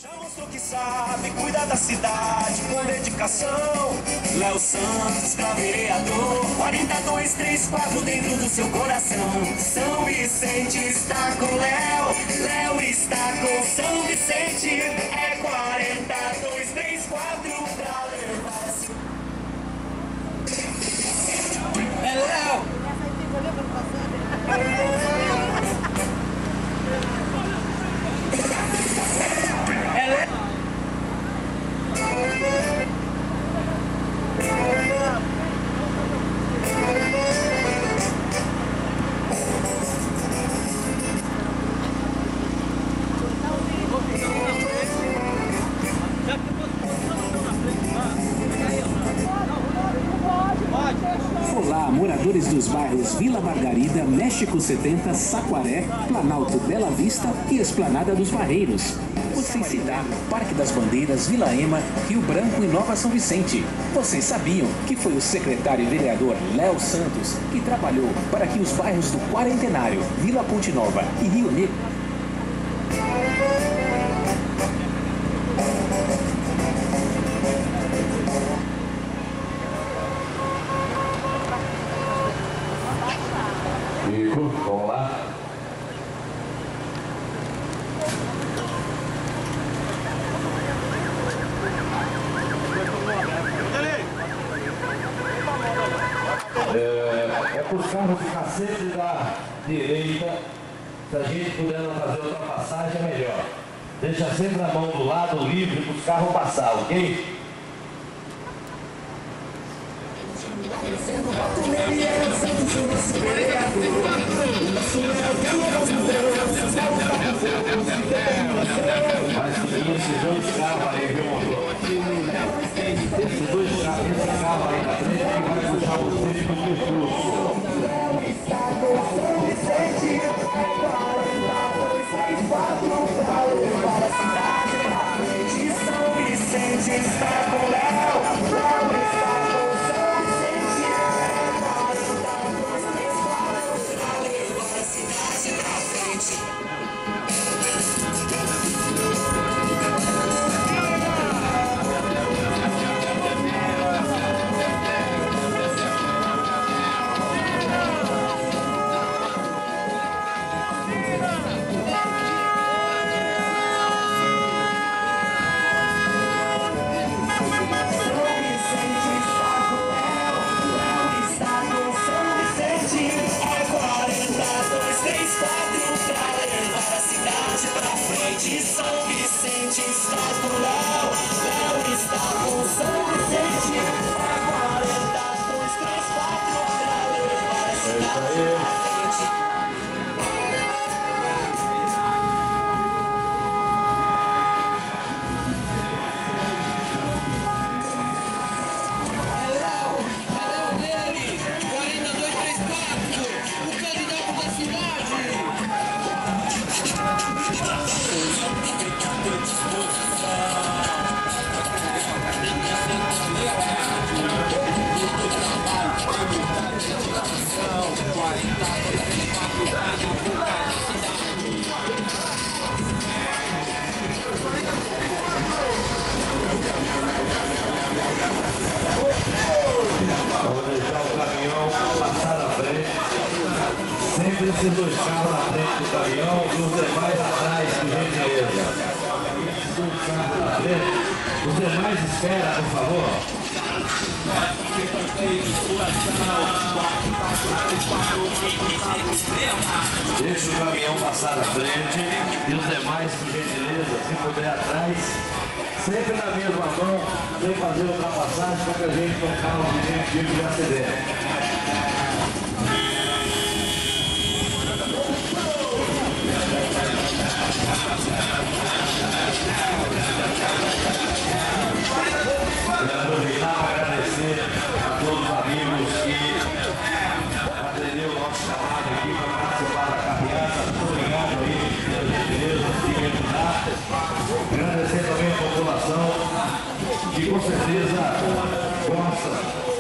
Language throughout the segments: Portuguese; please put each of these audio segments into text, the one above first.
Já mostrou que sabe cuidar da cidade com dedicação. Léo Santos pra vereador, 4234 dentro do seu coração. São Vicente está com Léo, Léo está com São Vicente. É 4234 pra levar essa... É Léo! Olá, moradores dos bairros Vila Margarida, México 70, Saquaré, Planalto Bela Vista e Esplanada dos Barreiros. Vocês está no Parque das Bandeiras, Vila Ema, Rio Branco e Nova São Vicente. Vocês sabiam que foi o secretário e vereador Léo Santos que trabalhou para que os bairros do Quarentenário, Vila Ponte Nova e Rio Negro vamos lá. É para os carros ficar sempre da direita. Se a gente puder não fazer ultrapassagem é melhor. Deixa sempre a mão do lado livre para os carros passar, ok? Mas esses dois carros aí, viu, motor? Esses dois carros, esse carro aí na frente que vai puxar vocês pro percurso. São Vicente está com Léo, Léo está com São Vicente. Pra levar a cidade pra frente. São Vicente está com Léo, Léo está com São Vicente. É 4234 pra levar a cidade pra frente. É Léo dele, 4234, o candidato da cidade. Vou deixar o caminhão passar na frente. Sempre esses dois carros na frente do caminhão e os demais atrás, por gentileza. Esses dois carros na frente. Os demais esperam, por favor. Deixa o caminhão passar na frente e os demais, por gentileza, se puder atrás. Sempre na mesma mão, sem fazer ultrapassagem para que a gente não cause nenhum tipo de acidente. Quero aproveitar para agradecer a todos os amigos que atenderam o nosso chamado aqui para participar da caminhada. Muito obrigado aí pela gentileza de me ajudar. Agradecer também a população que com certeza gosta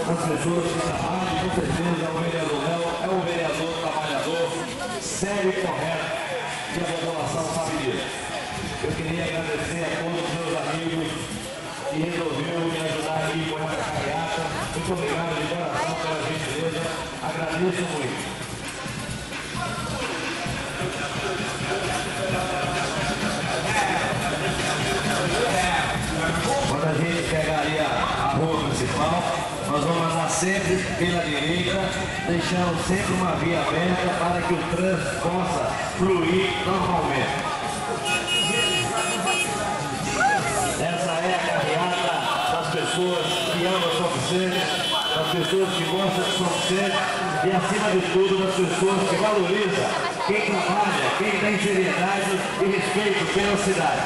das pessoas que trabalham, com certeza o vereador Léo é um vereador trabalhador, sério e correto, que a população sabe disso. Eu queria agradecer a todos os meus amigos que resolveram me ajudar aqui com essa carreata. Muito obrigado de coração pela gentileza. Agradeço muito. Quando a gente pegaria a rua principal, nós vamos andar sempre pela direita, deixando sempre uma via aberta para que o trânsito possa fluir normalmente. Essa é a carreata das pessoas que amam São Vicente, das pessoas que gostam de São Vicente e, acima de tudo, das pessoas que valorizam quem trabalha, quem tem seriedade e respeito pela cidade.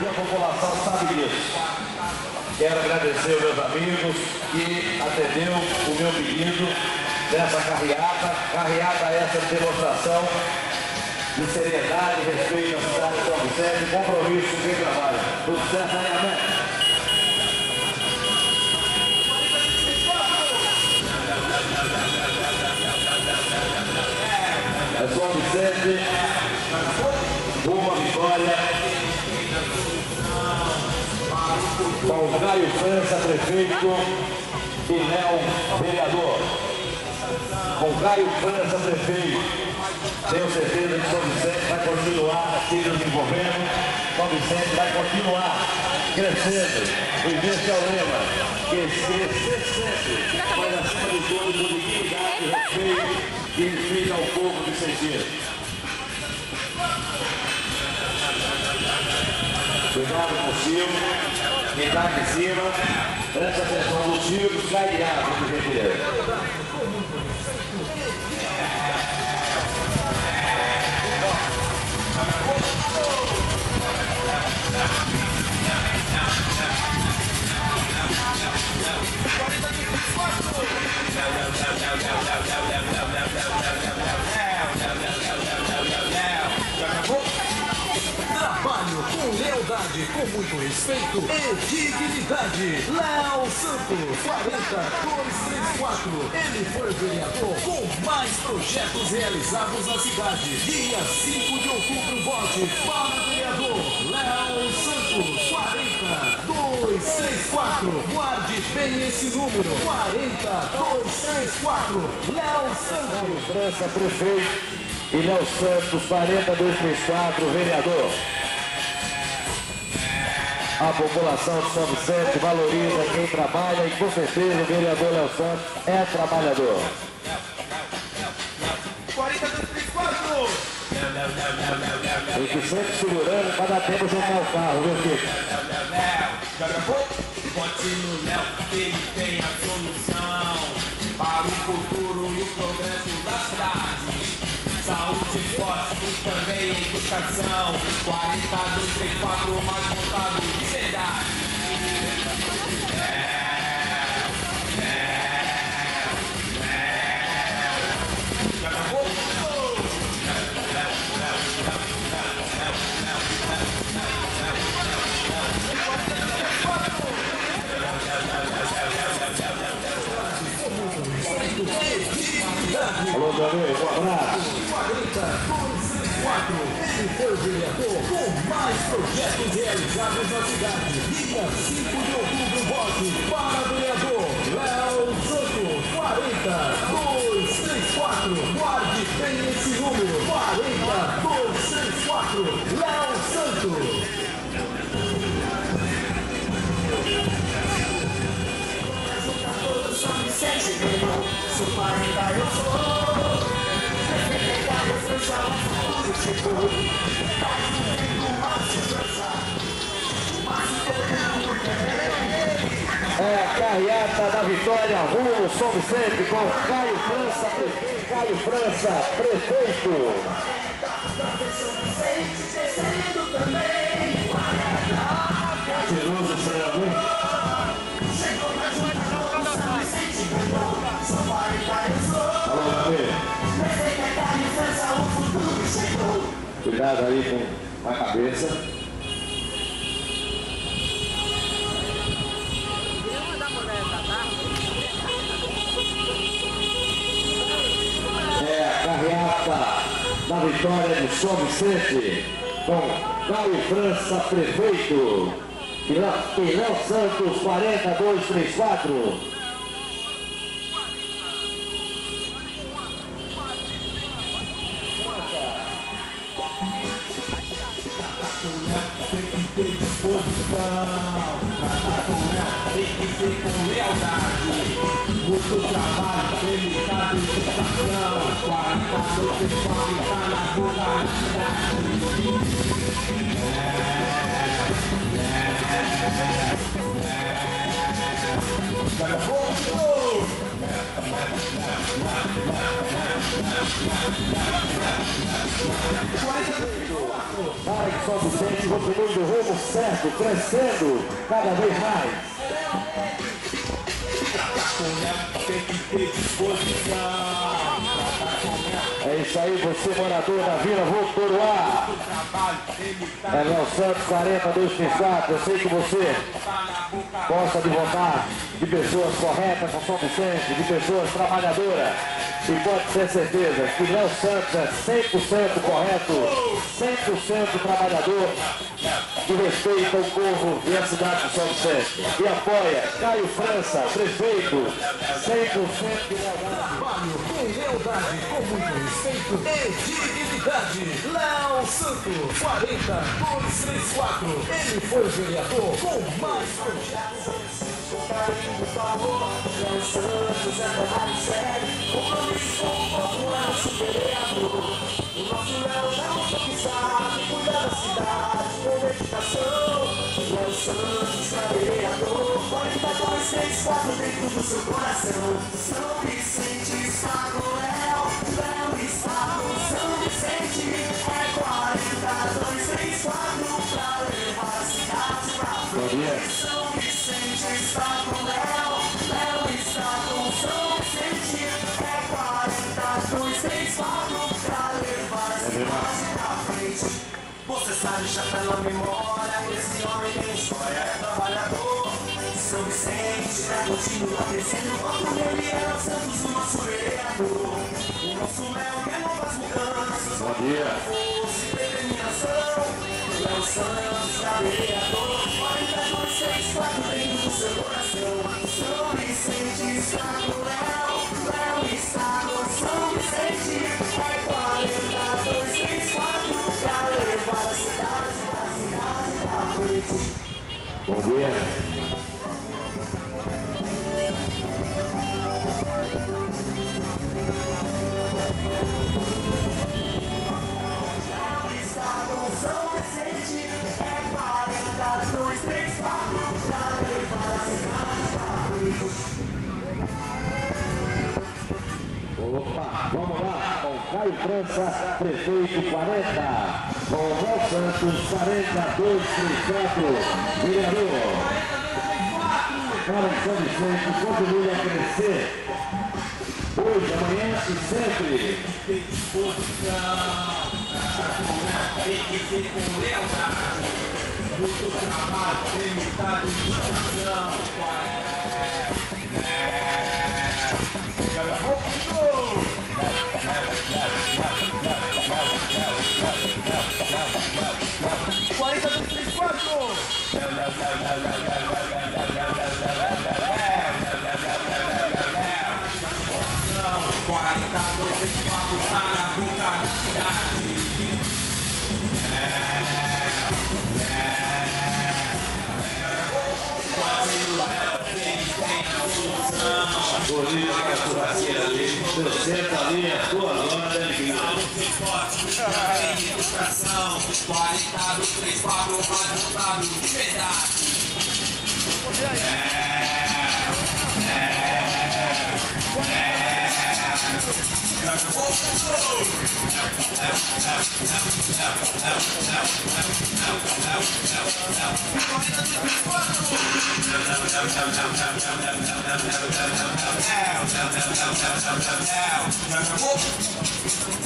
E a população sabe disso. Quero agradecer aos meus amigos que atendeu o meu pedido dessa carreata. Carreata essa de demonstração de seriedade, respeito à cidade de São Vicente e compromisso com quem trabalha. Tudo certo aí, amém? É São Vicente, uma vitória. Com Caio França, prefeito, e Léo, vereador. Com Caio França, prefeito, tenho certeza que São Vicente vai continuar se desenvolvendo, São Vicente vai continuar crescendo. E esse é o lema, crescer sempre, mas acima de tudo, com dignidade, respeito e respeito ao povo de Sentido. Cuidado com o Silvio. Quem está aqui em cima, presta atenção no Silvio, cai de água, por gentileza. Com lealdade, com muito respeito e dignidade. Léo Santos, 40234. Ele foi vereador com mais projetos realizados na cidade. Dia 5 de outubro, vote para vereador Léo Santos, 40234. Guarde bem esse número, 40234. Léo Santos. França, prefeito, e Léo Santos, 40234, vereador. A população de São Vicente valoriza quem trabalha e, com certeza, o vereador Léo Santos é trabalhador. 4234! Eu que sempre segurando para dar tempo de jogar o carro, viu, Kiko? Bote no Léo, ele tem a solução para o futuro e o progresso da cidade. Saúde, esporte, também educação. 4234, mais montado de verdade. Já acabou? Alô, meu amigo, um abraço. 40234, ele foi vereador com mais projetos realizados na cidade. Dia 5 de outubro, vote para vereador Léo Santos, 40234. Guarde bem esse número, 40234, Léo Santos. Sou 40, eu sou. É a carreata da vitória rumo São Vicente com Caio França, prefeito. Cheiroso frango. Alô, meu amigo. Cuidado aí com a cabeça. É a carreata da vitória de São Vicente. com Caio França, prefeito. Pilão Santos, 40234. Tem que ter disposição, tratar com ela, tem que ser com lealdade. Muito trabalho, delicado, dedicação. 40 noites pra ficar na boca da cidade. Para que só do centro, continuando do rumo certo, crescendo cada vez mais. Tem que ter disposição. É isso aí, você morador da Vila Votoruá. É Léo Santos, 40234. Eu sei que você gosta de votar de pessoas corretas com São Vicente, de pessoas trabalhadoras. E pode ter certeza que Léo Santos é 100% correto, 100% trabalhador, que respeita o povo e a cidade de São Vicente. E apoia Caio França, prefeito, 100% de lealdade. Trabalho com lealdade, com muito respeito e dignidade. Léo Santos, 40234. Ele foi vereador com mais projetos. Carinho do favor, Léo Santos é trabalho sério. Compromisso com o povo é o vereador. O nosso Léo não só que sabe cuidar da cidade com dedicação. Léo Santos é vereador, 40234 dentro do seu coração. São Vicente está com Léo, Léo está com São Vicente. É 40234 pra levar a cidade pra frente. São Vicente está com Léo, Léo está com São Vicente. É 40234 pra levar a cidade pra frente. Você sabe já pela memória, esse homem tem história, é trabalhador. São Vicente vai continuar crescendo, quando ele era o Santos, o nosso vereador. O nosso Léo quer novas mudanças, Bom dia. força e determinação. Léo Santos é vereador, 40234 dentro do seu coração. São Vicente está com Léo, Léo está com São Vicente. É 40234 pra levar a cidade pra frente. Bom dia. Léo está com São Vicente. É 40234 pra levar a cidade pra frente. Opa, vamos lá, com Caio França, prefeito 40, com Léo Santos, 40234, vereador. Para São Vicente, continue a crescer, hoje, amanhã e sempre. Tem disposição, tem que ser com lealdade. Muito trabalho, delicado, dedicação. Bonito que a churrasqueira ali, 60 ali, a tua zona de Educação, 40234, mais voltado de verdade.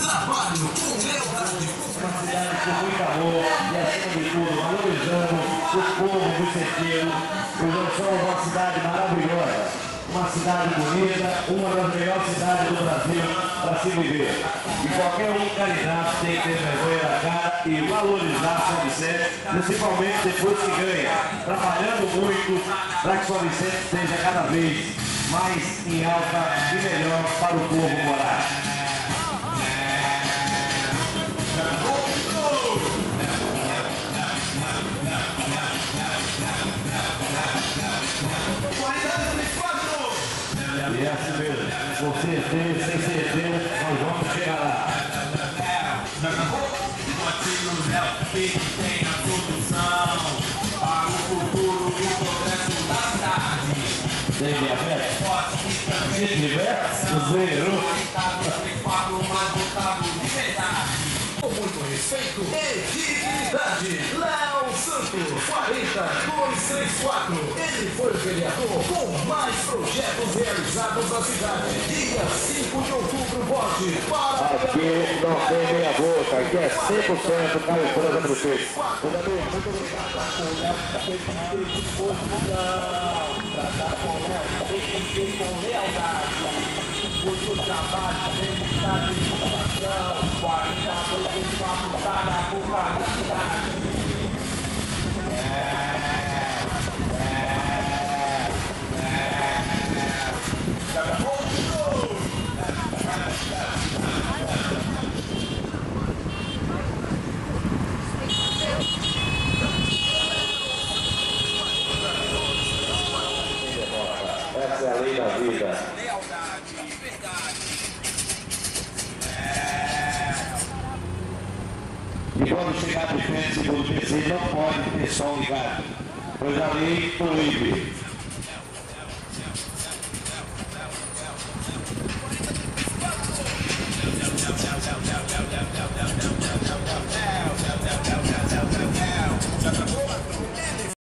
Trabalho com lealdade. Uma cidade com muito amor e, acima de tudo, valorizando o povo vicentino. Hoje somos uma cidade maravilhosa. uma cidade bonita, uma das melhores cidades do Brasil para se viver. E qualquer candidato tem que ter vergonha na cara e valorizar São Vicente, principalmente depois que ganha, trabalhando muito para que São Vicente seja cada vez mais em alta e melhor para o povo morar. E é assim mesmo, com certeza, sem certeza, nós vamos chegar lá. Tem a solução para o futuro e o progresso da cidade. Tem diabetes? Se tiver, zero. Mais votado de verdade. Com muito respeito e dignidade, Léo Santos, 40234. Ele foi vereador com mais projetos realizados na cidade. Dia 5 de outubro, vote para... Aqui não tem meia boca, aqui é 100% Caio França prefeito. Muito trabalho, dedicação, dedicação, 4234 tá na boca da cidade. Essa é a lei da vida. E quando chegar de frente do PC, não pode ter som ligado, pois a lei proíbe.